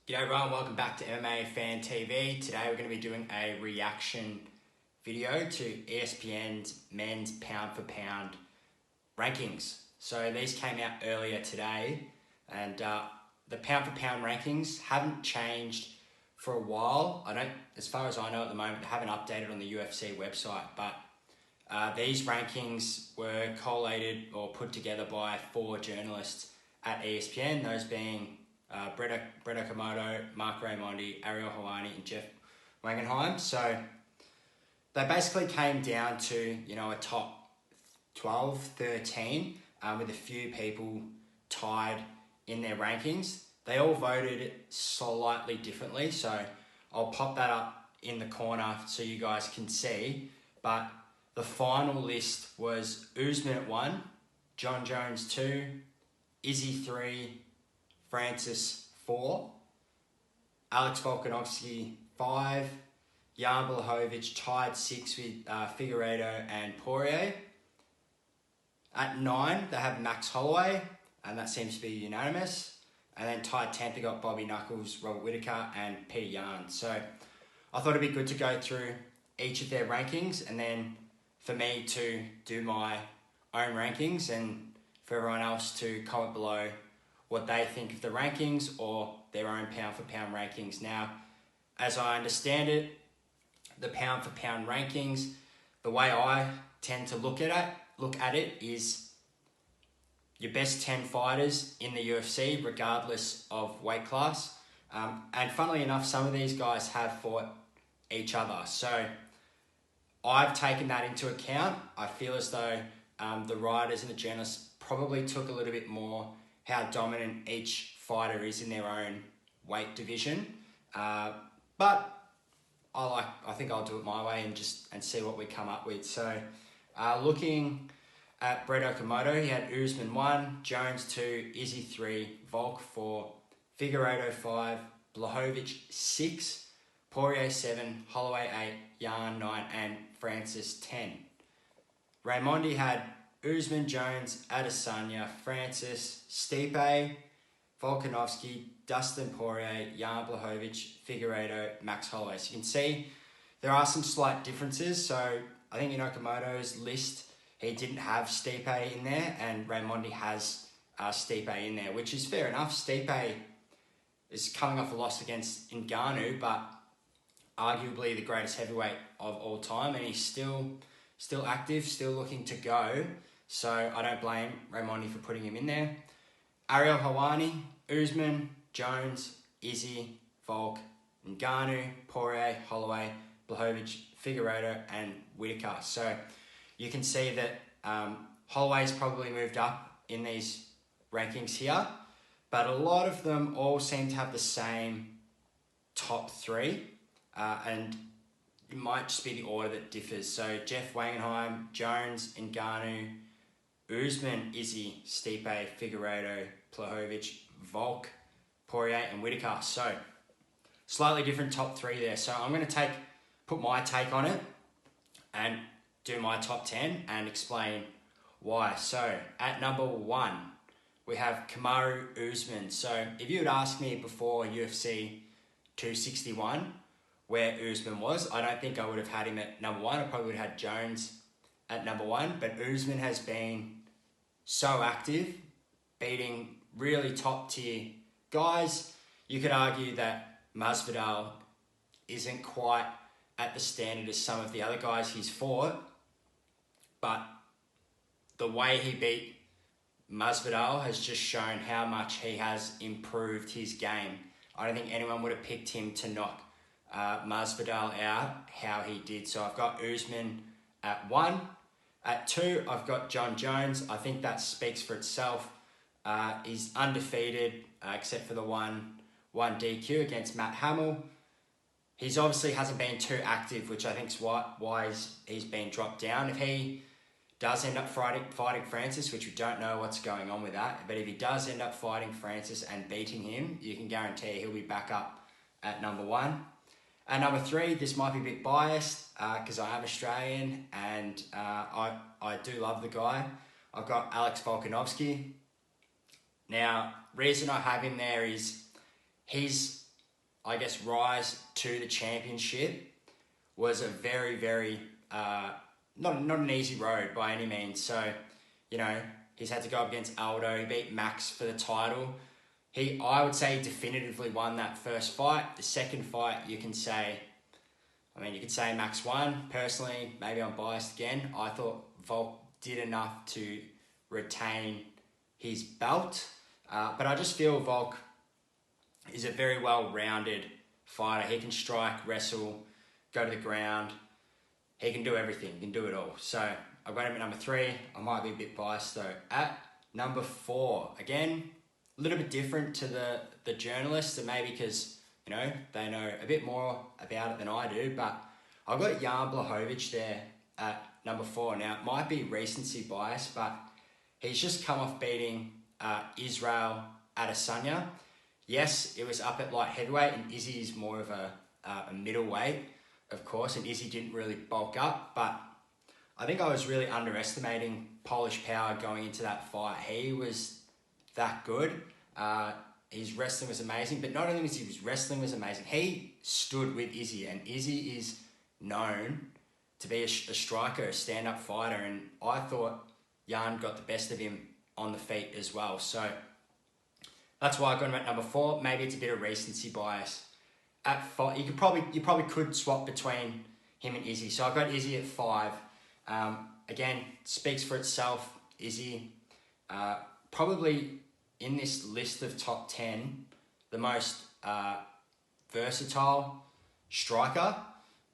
G'day everyone, welcome back to MMA Fan TV. Today we're going to be doing a reaction video to ESPN's men's pound for pound rankings. So these came out earlier today, and the pound for pound rankings haven't changed for a while. As far as I know at the moment, they haven't updated on the UFC website, but these rankings were collated or put together by 4 journalists at ESPN, those being Brett Okamoto, Mark Raimondi, Ariel Helwani, and Jeff Wangenheim. So they basically came down to, a top 12, 13, with a few people tied in their rankings. They all voted slightly differently, so I'll pop that up in the corner so you guys can see. But the final list was Usman at 1, John Jones 2, Izzy 3, Francis 4, Alex Volkanovski 5, Jan Blachowicz tied 6 with Figueiredo and Poirier. At 9, they have Max Holloway, and that seems to be unanimous. And then tied 10th, they got Bobby Knuckles, Robert Whittaker, and Peter Yan. So I thought it'd be good to go through each of their rankings, and then for me to do my own rankings, and for everyone else to comment below what they think of the rankings or their own pound for pound rankings. Now, as I understand it, the pound for pound rankings, the way I tend to look at it is your best 10 fighters in the UFC, regardless of weight class. And funnily enough, some of these guys have fought each other. So I've taken that into account. I feel as though the writers and the journalists probably took a little bit more how dominant each fighter is in their own weight division. But I think I'll do it my way and see what we come up with. So looking at Brett Okamoto, he had Usman 1, Jones 2, Izzy 3, Volk 4, Figueiredo 5, Blachowicz 6, Poirier 7, Holloway 8, Yan 9, and Francis 10. Raimondi had Usman, Jones, Adesanya, Francis, Stipe, Volkanovski, Dustin Poirier, Jan Blachowicz, Figueiredo, Max Holloway. So you can see there are some slight differences. So I think in Okamoto's list, he didn't have Stipe in there, and Raimondi has Stipe in there, which is fair enough. Stipe is coming off a loss against Ngannou, but arguably the greatest heavyweight of all time, and he's still active, still looking to go. So I don't blame Raimondi for putting him in there. Ariel Helwani, Usman, Jones, Izzy, Volk, Ngannou, Poirier, Holloway, Blachowicz, Figueiredo, and Whittaker. So you can see that Holloway's probably moved up in these rankings here, but a lot of them all seem to have the same top 3, and it might just be the order that differs. So Jeff Wangenheim, Jones, Ngannou, Usman, Izzy, Stipe, Figueiredo, Blachowicz, Volk, Poirier, and Whittaker. So slightly different top 3 there. So I'm going to put my take on it and do my top 10 and explain why. So at number 1, we have Kamaru Usman. So if you had asked me before UFC 261 where Usman was, I don't think I would have had him at number 1. I probably would have had Jones at number 1. But Usman has been so active, beating really top tier guys. You could argue that Masvidal isn't quite at the standard as some of the other guys he's fought, but the way he beat Masvidal has just shown how much he has improved his game. I don't think anyone would have picked him to knock Masvidal out how he did. So I've got Usman at 1. At 2, I've got John Jones. I think that speaks for itself. He's undefeated except for the one DQ against Matt Hamill. He's obviously hasn't been too active, which I think is why he's been dropped down. If he does end up fighting Francis, which we don't know what's going on with that, but if he does end up fighting Francis and beating him, you can guarantee he'll be back up at number 1. At number 3, this might be a bit biased because I am Australian and I do love the guy. I've got Alex Volkanovski. Now, reason I have him there is he's I guess, rise to the championship was a very, very, not an easy road by any means. So, you know, he's had to go up against Aldo. He beat Max for the title. I would say, definitively won that first fight. The second fight, you could say Max won. Personally, maybe I'm biased again. I thought Volk did enough to retain his belt. But I just feel Volk is a very well-rounded fighter. He can strike, wrestle, go to the ground. He can do everything. He can do it all. So I've got him at number 3. I might be a bit biased though. At number 4, again, a little bit different to the journalists, and maybe because, you know, they know a bit more about it than I do, but I've got Jan Blachowicz there at number 4. Now, it might be recency bias, but he's just come off beating Israel Adesanya. Yes, it was up at light heavyweight, and Izzy is more of a middleweight, of course, and Izzy didn't really bulk up, but I think I was really underestimating Polish power going into that fight. He was that good. His wrestling was amazing, but not only was his wrestling was amazing, he stood with Izzy, and Izzy is known to be a striker, a stand-up fighter, and I thought Jan got the best of him on the feet as well. So that's why I got him at number 4. Maybe it's a bit of recency bias. At 5, you probably could swap between him and Izzy. So I've got Izzy at 5. Again, speaks for itself. Izzy, probably in this list of top 10, the most versatile striker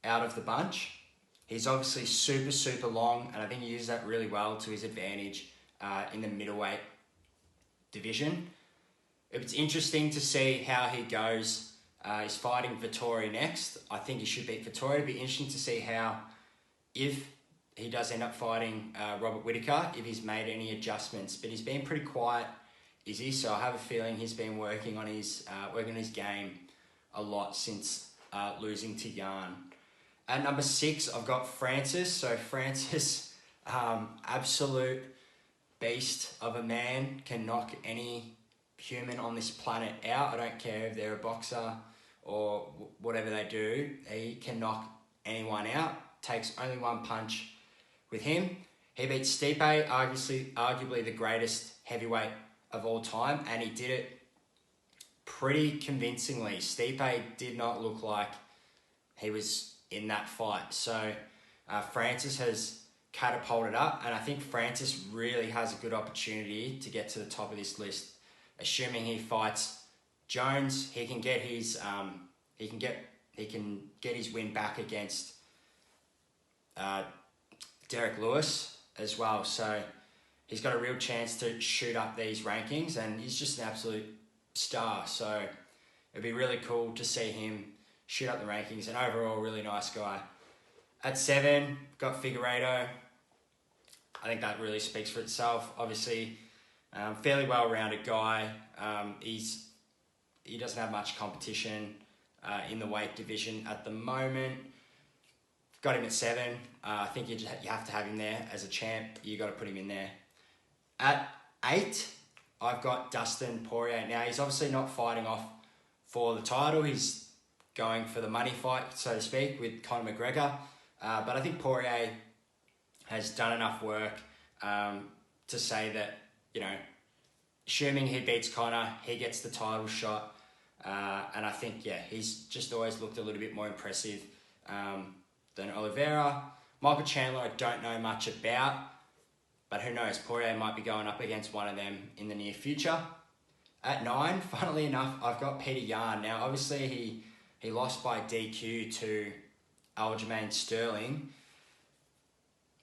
out of the bunch. He's obviously super, super long, and I think he uses that really well to his advantage in the middleweight division. It's interesting to see how he goes. He's fighting Vettori next. I think he should beat Vettori. It'd be interesting to see how, if he does end up fighting Robert Whittaker, if he's made any adjustments. But he's been pretty quiet, Izzy, so I have a feeling he's been working on his game a lot since losing to Jan. At number 6, I've got Francis. So Francis, absolute beast of a man, can knock any human on this planet out. I don't care if they're a boxer or whatever they do. He can knock anyone out. Takes only one punch with him. He beat Stipe, arguably the greatest heavyweight of all time, and he did it pretty convincingly. Stipe did not look like he was in that fight. So Francis has catapulted up, and I think Francis really has a good opportunity to get to the top of this list. Assuming he fights Jones, he can get his win back against Derek Lewis as well. So he's got a real chance to shoot up these rankings, and he's just an absolute star. So it'd be really cool to see him shoot up the rankings, and overall, really nice guy. At 7, got Figueiredo. I think that really speaks for itself. Obviously, fairly well-rounded guy. He doesn't have much competition in the weight division at the moment. Got him at 7. I think you have to have him there as a champ. You got to put him in there. At 8, I've got Dustin Poirier. Now, he's obviously not fighting off for the title. He's going for the money fight, so to speak, with Conor McGregor. But I think Poirier has done enough work to say that, you know, assuming he beats Conor, he gets the title shot. And I think, yeah, he's just always looked a little bit more impressive than Oliveira. Michael Chandler, I don't know much about, but who knows? Poirier might be going up against one of them in the near future. At 9, funnily enough, I've got Peter Yan. Now, obviously, he lost by DQ to Aljamain Sterling.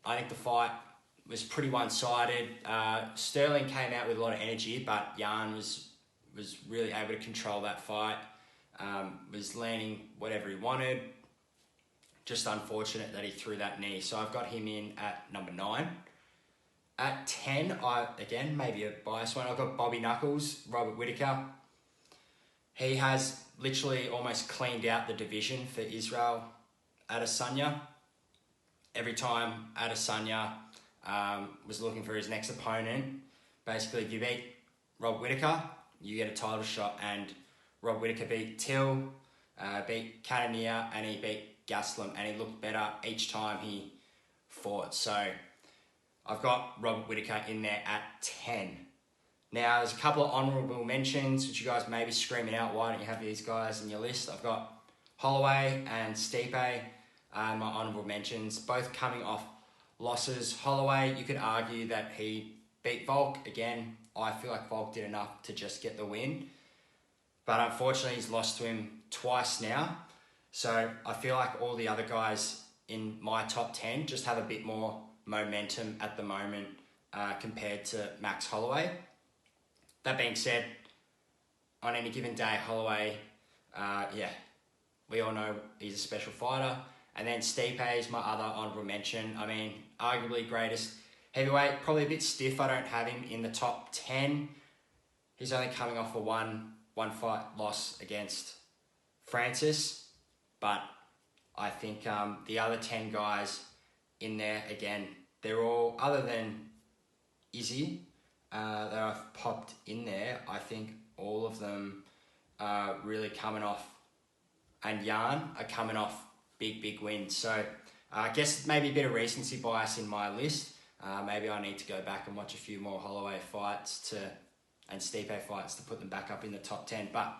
I think the fight was pretty one-sided. Sterling came out with a lot of energy, but Yan was really able to control that fight. Was landing whatever he wanted. Just unfortunate that he threw that knee. So I've got him in at number 9. At 10, again, maybe a biased one, I've got Bobby Knuckles, Robert Whittaker. He has literally almost cleaned out the division for Israel Adesanya. Every time Adesanya was looking for his next opponent, basically if you beat Rob Whittaker, you get a title shot, and Rob Whittaker beat Till Beat Cannonier and he beat Gaslam, and he looked better each time he fought. So I've got Robert Whittaker in there at 10. Now, there's a couple of honourable mentions, which you guys may be screaming out, why don't you have these guys in your list? I've got Holloway and Stipe, my honourable mentions, both coming off losses. Holloway, you could argue that he beat Volk. Again, I feel like Volk did enough to just get the win. But unfortunately, he's lost to him twice now. So I feel like all the other guys in my top 10 just have a bit more momentum at the moment compared to Max Holloway. That being said, on any given day, Holloway, we all know he's a special fighter. And then Stipe is my other honourable mention. I mean, arguably greatest heavyweight, probably a bit stiff. I don't have him in the top 10. He's only coming off a one fight loss against Francis. But I think the other 10 guys in there, again, they're all, other than Izzy, that I've popped in there, I think all of them are really coming off, and Jan are coming off big wins. So I guess maybe a bit of recency bias in my list. Maybe I need to go back and watch a few more Holloway fights and Stipe fights to put them back up in the top 10. But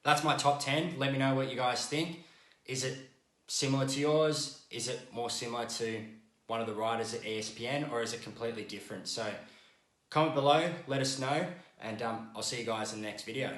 that's my top 10. Let me know what you guys think. Is it similar to yours? Is it more similar to one of the writers at ESPN, or is it completely different? So comment below, let us know, and I'll see you guys in the next video.